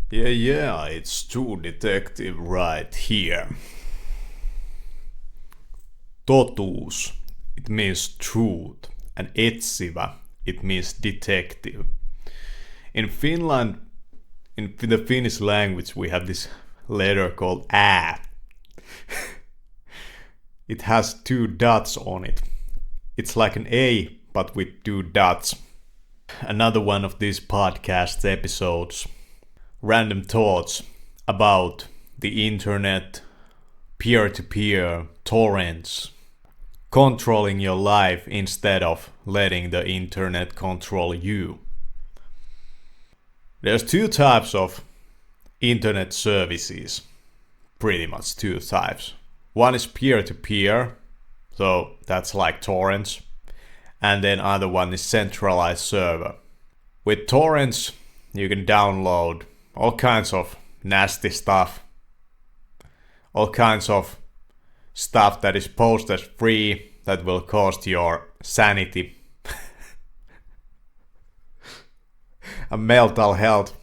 Yeah, it's True Detective right here. Totuus, it means truth, and etsivä, it means detective. In Finland, in the Finnish language, we have this letter called ä. It has two dots on it. It's like an A, but with two dots. Another one of these podcast episodes. Random thoughts about the internet, peer-to-peer, torrents, controlling your life instead of letting the internet control you. There's two types of internet services, pretty much two types. One is peer-to-peer, so that's like torrents, and then other one is centralized server. With torrents, you can download all kinds of nasty stuff, all kinds of stuff that is posted free that will cost your sanity and mental health.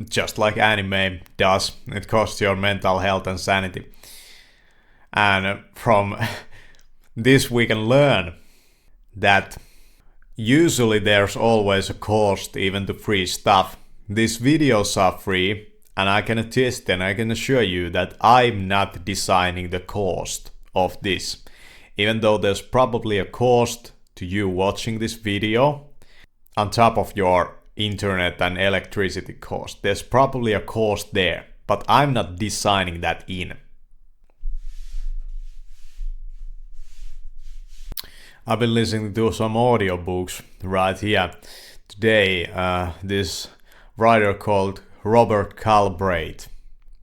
Just like anime does, it costs your mental health and sanity. And from this we can learn that usually there's always a cost even to free stuff. These videos are free, and I can attest and I can assure you that I'm not designing the cost of this. Even though there's probably a cost to you watching this video on top of your internet and electricity cost. There's probably a cost there, but I'm not designing that in. I've been listening to some audiobooks right here. Today, this writer called Robert Galbraith.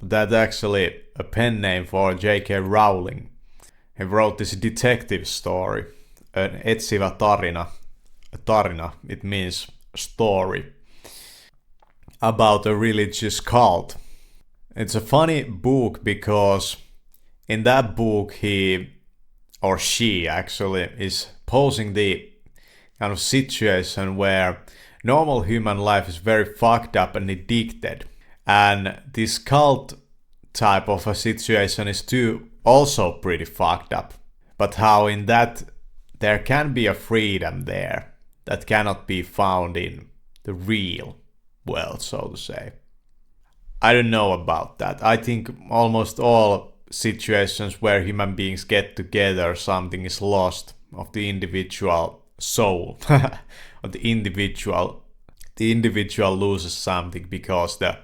That's actually a pen name for J.K. Rowling. He wrote this detective story, an etsivä tarina. A tarina, it means story, about a religious cult. It's a funny book because in that book he, or she actually, is posing the kind of situation where normal human life is very fucked up and addicted. And this cult type of a situation is too also pretty fucked up. But how in that there can be a freedom there that cannot be found in the real world, so to say. I don't know about that. I think almost all situations where human beings get together, something is lost of the individual soul. Of the individual loses something because the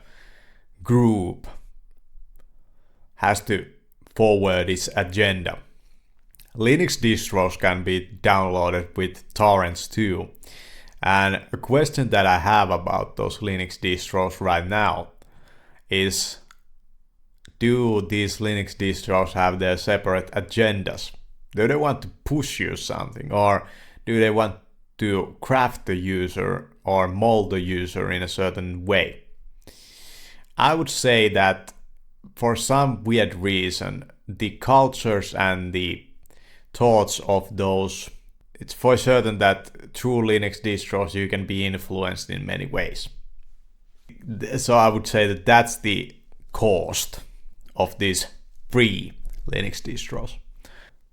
group has to forward its agenda. Linux distros can be downloaded with torrents too. And a question that I have about those Linux distros right now is, do these Linux distros have their separate agendas? Do they want to push you something, or do they want to craft the user or mold the user in a certain way? I would say that for some weird reason, the cultures and the thoughts of those, it's for certain that through Linux distros you can be influenced in many ways. So I would say that that's the cost of these free Linux distros.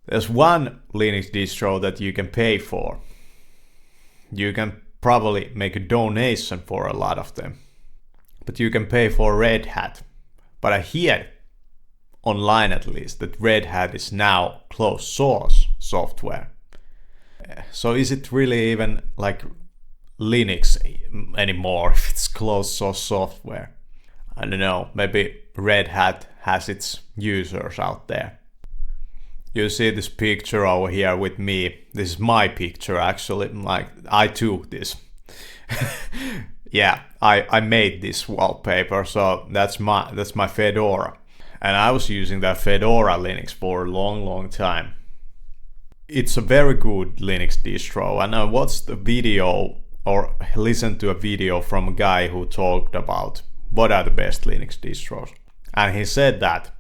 There's one Linux distro that you can pay for. You can probably make a donation for a lot of them, but you can pay for Red Hat. But I hear online at least that Red Hat is now closed source software. So is it really even like Linux anymore if it's closed source software? I don't know, maybe Red Hat has its users out there. You see this picture over here with me. This is my picture actually, like I took this. Yeah, I made this wallpaper, so that's my Fedora. And I was using that Fedora Linux for a long time. It's a very good Linux distro, and I watched a video or listened to a video from a guy who talked about what are the best Linux distros. And he said that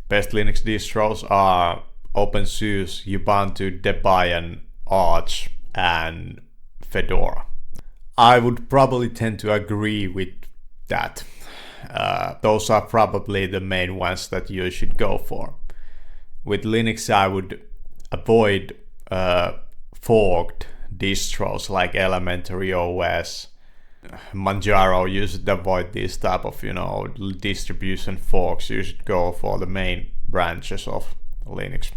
best Linux distros are OpenSUSE, Ubuntu, Debian, Arch, and Fedora. I would probably tend to agree with that. Those are probably the main ones that you should go for. With Linux, I would avoid forked distros like Elementary OS, Manjaro. You should avoid these type of distribution forks. You should go for the main branches of Linux.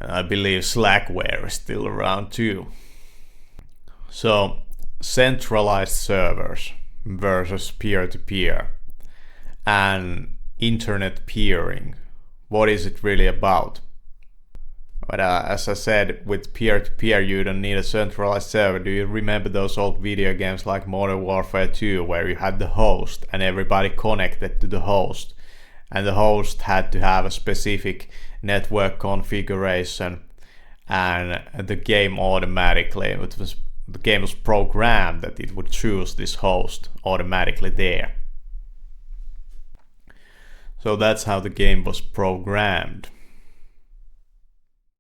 I believe Slackware is still around too. So, centralized servers versus peer-to-peer and internet peering. What is it really about? But as I said, with peer-to-peer you don't need a centralized server. Do you remember those old video games like Modern Warfare 2 where you had the host and everybody connected to the host, and the host had to have a specific network configuration, and the game automatically, the game was programmed that it would choose this host automatically there. So that's how the game was programmed.